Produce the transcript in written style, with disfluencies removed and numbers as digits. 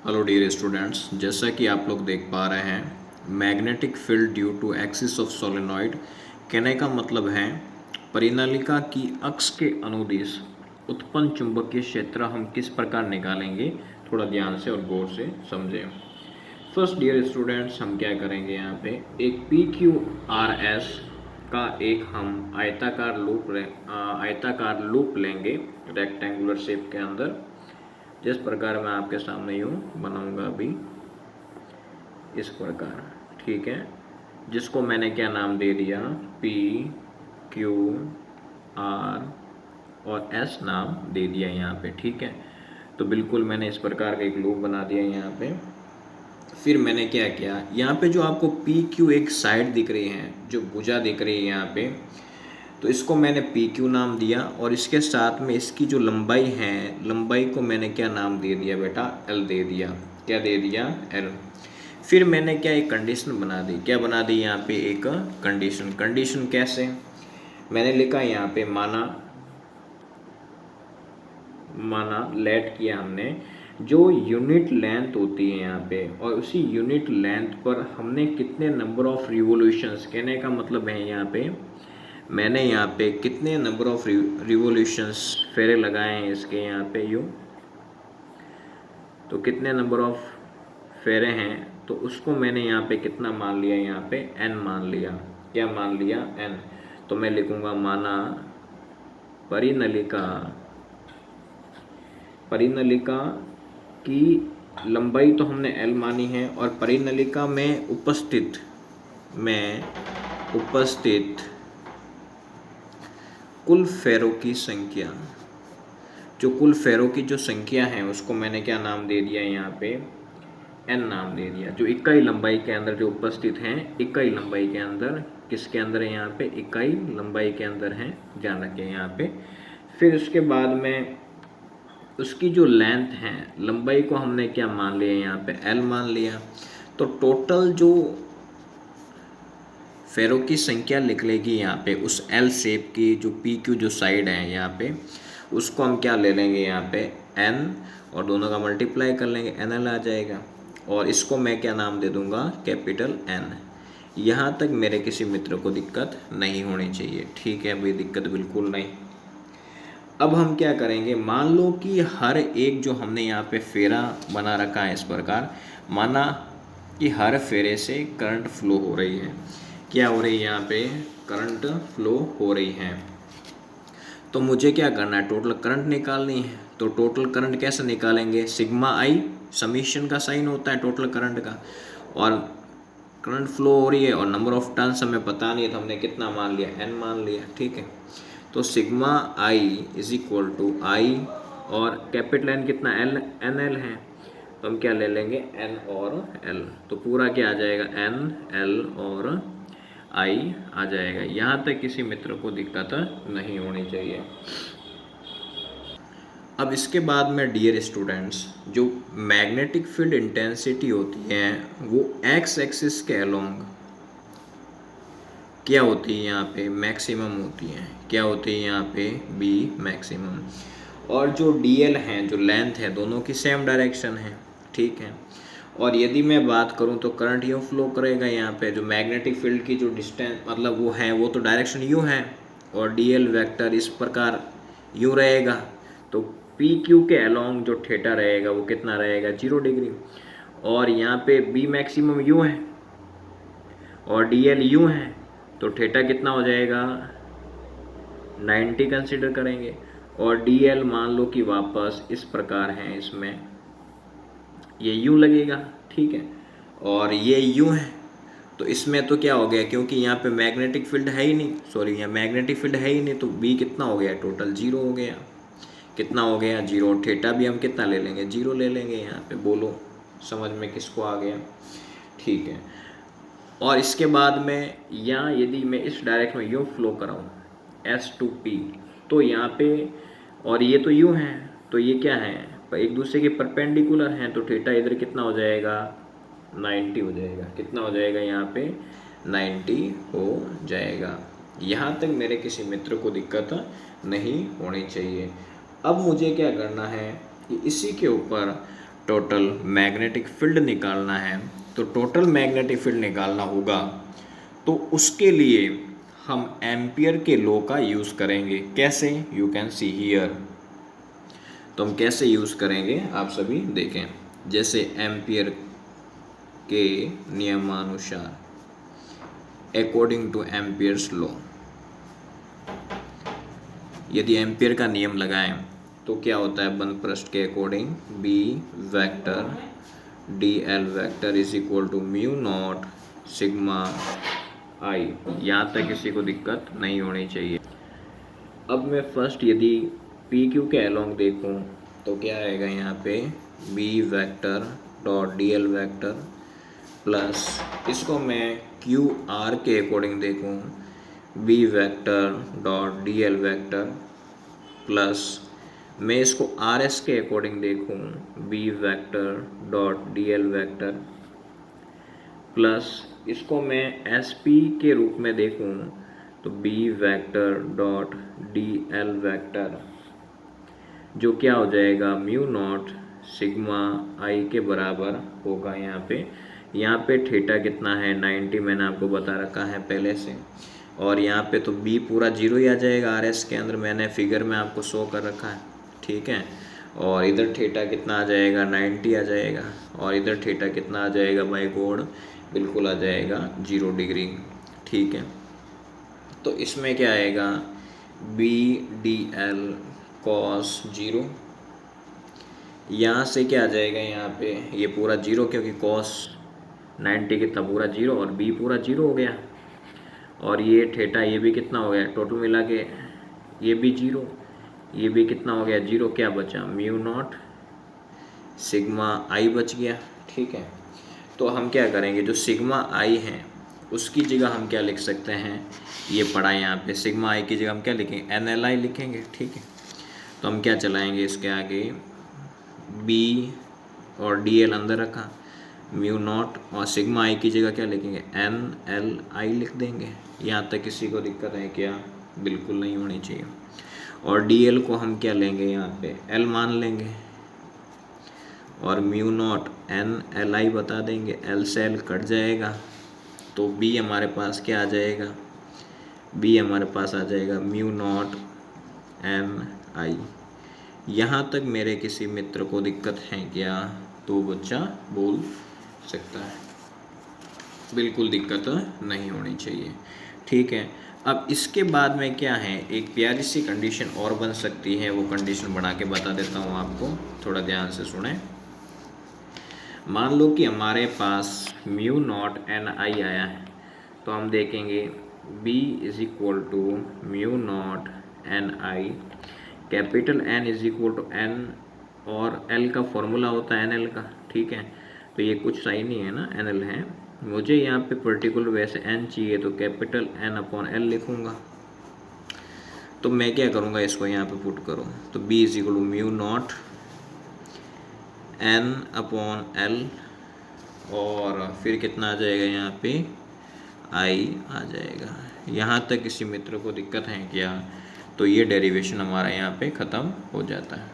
Hello dear students, जैसा कि आप लोग देख पा रहे हैं magnetic field due to axis of solenoid. कहने का मतलब है परिनालिका की अक्ष के अनुदिश उत्पन्न चुंबकीय क्षेत्र हम किस प्रकार निकालेंगे। थोड़ा ध्यान से और गौर से समझें। फर्स्ट डियर स्टूडेंट्स, हम क्या करेंगे, यहाँ पे एक पी क्यू आर एस का एक हम आयताकार लूप लेंगे रेक्टेंगुलर शेप के अंदर, जिस प्रकार मैं आपके सामने यूँ बनाऊंगा अभी इस प्रकार। ठीक है, जिसको मैंने क्या नाम दे दिया, पी क्यू आर और एस नाम दे दिया यहाँ पे। ठीक है, तो बिल्कुल मैंने इस प्रकार का एक लूप बना दिया यहाँ पे। फिर मैंने क्या किया, यहाँ पे जो आपको पी क्यू एक साइड दिख रही है, जो भुजा दिख रही है यहाँ पे, तो इसको मैंने पी क्यू नाम दिया और इसके साथ में इसकी जो लंबाई है, लंबाई को मैंने क्या नाम दे दिया बेटा, एल दे दिया। क्या दे दिया, एल। फिर मैंने क्या एक कंडीशन बना दी, क्या बना दी यहाँ पे एक कंडीशन। कंडीशन कैसे, मैंने लिखा यहाँ पे माना लेट किया हमने, जो यूनिट लेंथ होती है यहाँ पे, और उसी यूनिट लेंथ पर हमने कितने नंबर ऑफ रिवोल्यूशंस, कहने का मतलब है यहाँ पे मैंने यहाँ पे कितने नंबर ऑफ रिवोल्यूशंस फेरे लगाए हैं इसके यहाँ पे यूँ, तो कितने नंबर ऑफ फेरे हैं, तो उसको मैंने यहाँ पे कितना मान लिया, यहाँ पे n मान लिया। क्या मान लिया, n। तो मैं लिखूँगा माना परिनलिका की लंबाई तो हमने l मानी है, और परिनलिका में उपस्थित कुल फेरों की संख्या, जो कुल फेरों की जो संख्या है उसको मैंने क्या नाम दे दिया, यहाँ पे n नाम दे दिया। जो इकाई लंबाई के अंदर जो उपस्थित हैं, इकाई लंबाई के अंदर, किसके अंदर है यहाँ पे, इकाई लंबाई के अंदर हैं, ध्यान रखें यहाँ पे। फिर उसके बाद में उसकी जो लेंथ है, लंबाई को हमने क्या मान लिया, यहाँ पे l मान लिया। तो टोटल जो फेरों की संख्या निकलेगी यहाँ पे उस एल शेप की, जो पी क्यू जो साइड है यहाँ पे, उसको हम क्या ले लेंगे यहाँ पे n, और दोनों का मल्टीप्लाई कर लेंगे, NL आ जाएगा। और इसको मैं क्या नाम दे दूंगा, कैपिटल N। यहाँ तक मेरे किसी मित्र को दिक्कत नहीं होनी चाहिए। ठीक है भाई, दिक्कत बिल्कुल नहीं। अब हम क्या करेंगे, मान लो कि हर एक जो हमने यहाँ पे फेरा बना रखा है इस प्रकार, माना कि हर फेरे से करंट फ्लो हो रही है। क्या हो रही है, यहाँ पे करंट फ्लो हो रही है। तो मुझे क्या करना है, टोटल करंट निकालनी है। तो टोटल करंट कैसे निकालेंगे, सिग्मा आई समीशन का साइन होता है टोटल करंट का, और करंट फ्लो हो रही है और नंबर ऑफ टर्न्स हमें पता नहीं है, तो हमने कितना मान लिया, n मान लिया। ठीक है, तो sigma I is equal to I, और कैपिटल N कितना, NL है, तो हम क्या ले लेंगे, n और l। तो पूरा क्या आ जाएगा, n l और I आ जाएगा। यहाँ तक किसी मित्र को दिक्कत नहीं होनी चाहिए। अब इसके बाद में डियर स्टूडेंट्स, जो मैग्नेटिक फील्ड इंटेंसिटी होती है वो एक्स एक्सिस के अलोंग क्या होती है, यहाँ पे मैक्सिमम होती है। क्या होती है यहाँ पे, बी मैक्सिमम। और जो डीएल है, जो लेंथ है, दोनों की सेम डायरेक्शन है। ठीक है, और यदि मैं बात करूँ तो करंट यूँ फ्लो करेगा यहाँ पे, जो मैग्नेटिक फील्ड की जो डिस्टेंस मतलब वो है, वो तो डायरेक्शन यूँ है, और डीएल वेक्टर इस प्रकार यूँ रहेगा। तो पी क्यू के अलोंग जो थीटा रहेगा वो कितना रहेगा, 0 डिग्री। और यहाँ पे बी मैक्सिमम यूँ है और डीएल यूँ है, तो थीटा कितना हो जाएगा, 90 कंसिडर करेंगे। और डीएल मान लो कि वापस इस प्रकार है, इसमें ये यूँ लगेगा। ठीक है, और ये यूँ है, तो इसमें तो क्या हो गया, क्योंकि यहाँ पे मैग्नेटिक फील्ड है ही नहीं, सॉरी यहाँ मैग्नेटिक फील्ड है ही नहीं, तो बी कितना हो गया, टोटल 0 हो गया। कितना हो गया, 0। थीटा भी हम कितना ले लेंगे, 0 ले लेंगे यहाँ पे। बोलो समझ में किसको आ गया। ठीक है, और इसके बाद में यहाँ यदि मैं इस डायरेक्शन में यूँ फ्लो कराऊँ एस टू पी, तो यहाँ पे, और ये तो यूँ है, तो ये क्या है, एक दूसरे के परपेंडिकुलर हैं, तो थीटा इधर कितना हो जाएगा, 90 हो जाएगा। कितना हो जाएगा, यहाँ पे 90 हो जाएगा। यहाँ तक मेरे किसी मित्र को दिक्कत नहीं होनी चाहिए। अब मुझे क्या करना है कि इसी के ऊपर टोटल मैग्नेटिक फील्ड निकालना है, तो टोटल मैग्नेटिक फील्ड निकालना होगा तो उसके लिए हम एम्पियर के लॉ का यूज़ करेंगे। कैसे? You can see here. तो हम कैसे यूज़ करेंगे आप सभी देखें। जैसे एम्पियर के नियमानुसार, अकॉर्डिंग टू एम्पियर्स लॉ, यदि एम्पियर का नियम लगाएं तो क्या होता है, बंद पृष्ठ के according B vector D L vector is equal to mu naught sigma I. यहाँ तक किसी को दिक्कत नहीं होनी चाहिए। अब मैं फर्स्ट यदि पी क्यू के अलोंग देखूँ तो क्या आएगा यहाँ पे, B vector dot D L vector plus इसको मैं क्यू आर के अकॉर्डिंग देखूँ, B vector dot D L vector plus मैं इसको आर एस के अकॉर्डिंग देखूँ, B vector dot D L vector plus इसको मैं एस पी के रूप में देखूँ तो B vector dot D L vector, जो क्या हो जाएगा म्यू नॉट सिग्मा आई के बराबर होगा। यहाँ पे थीटा कितना है 90, मैंने आपको बता रखा है पहले से, और यहाँ पे तो बी पूरा 0 ही आ जाएगा आर एस के अंदर, मैंने फिगर में आपको शो कर रखा है, ठीक है। और इधर थीटा कितना आ जाएगा 90 आ जाएगा, और इधर थीटा कितना आ जाएगा बाय गॉड, बिल्कुल आ जाएगा 0 डिग्री, ठीक है। तो इसमें क्या आएगा, बी डी एल कॉस 0, यहाँ से क्या आ जाएगा, यहाँ पे ये पूरा 0 क्योंकि कॉस 90 कितना पूरा 0 और बी पूरा 0 हो गया, और ये थीटा ये भी कितना हो गया, टोटल मिला के ये भी 0, ये भी कितना हो गया 0, क्या बचा म्यू नॉट सिग्मा आई बच गया, ठीक है। तो हम क्या करेंगे, जो सिग्मा आई है उसकी जगह हम क्या लिख सकते हैं, ये पढ़ा यहाँ पे, सिग्मा आई की जगह हम क्या लिखेंगे, एन एल आई लिखेंगे, ठीक है। तो हम क्या चलाएंगे इसके आगे, बी और डी एल अंदर रखा, म्यू नॉट, और सिग्मा आई की जगह क्या लिखेंगे, एन एल आई लिख देंगे। यहाँ तक किसी को दिक्कत है क्या, बिल्कुल नहीं होनी चाहिए। और डी एल को हम क्या लेंगे, यहाँ पे एल मान लेंगे, और mu naught N L I बता देंगे, एल से एल कट जाएगा, तो बी हमारे पास क्या आ जाएगा, बी हमारे पास आ जाएगा म्यू नॉट एन आई। यहाँ तक मेरे किसी मित्र को दिक्कत है क्या, तो बच्चा बोल सकता है, बिल्कुल दिक्कत नहीं होनी चाहिए, ठीक है। अब इसके बाद में क्या है, एक प्यारी सी कंडीशन और बन सकती है, वो कंडीशन बना के बता देता हूँ आपको, थोड़ा ध्यान से सुने। मान लो कि हमारे पास म्यू नॉट एन आई आया है, तो हम देखेंगे b is equal to mu naught N I, capital N is equal to N, और L का फॉर्मूला होता है NL का, ठीक है। तो ये कुछ सही नहीं है ना, NL है, मुझे यहाँ पे पर्टिकुलर वैसे N चाहिए, तो कैपिटल N अपॉन L लिखूँगा। तो मैं क्या करूँगा, इसको यहाँ पे पुट करूँ, तो b is equal to mu naught N upon L, और फिर कितना आ जाएगा, यहाँ पे I आ जाएगा। यहाँ तक किसी मित्र को दिक्कत है क्या, तो ये डेरिवेशन हमारा यहाँ पे ख़त्म हो जाता है।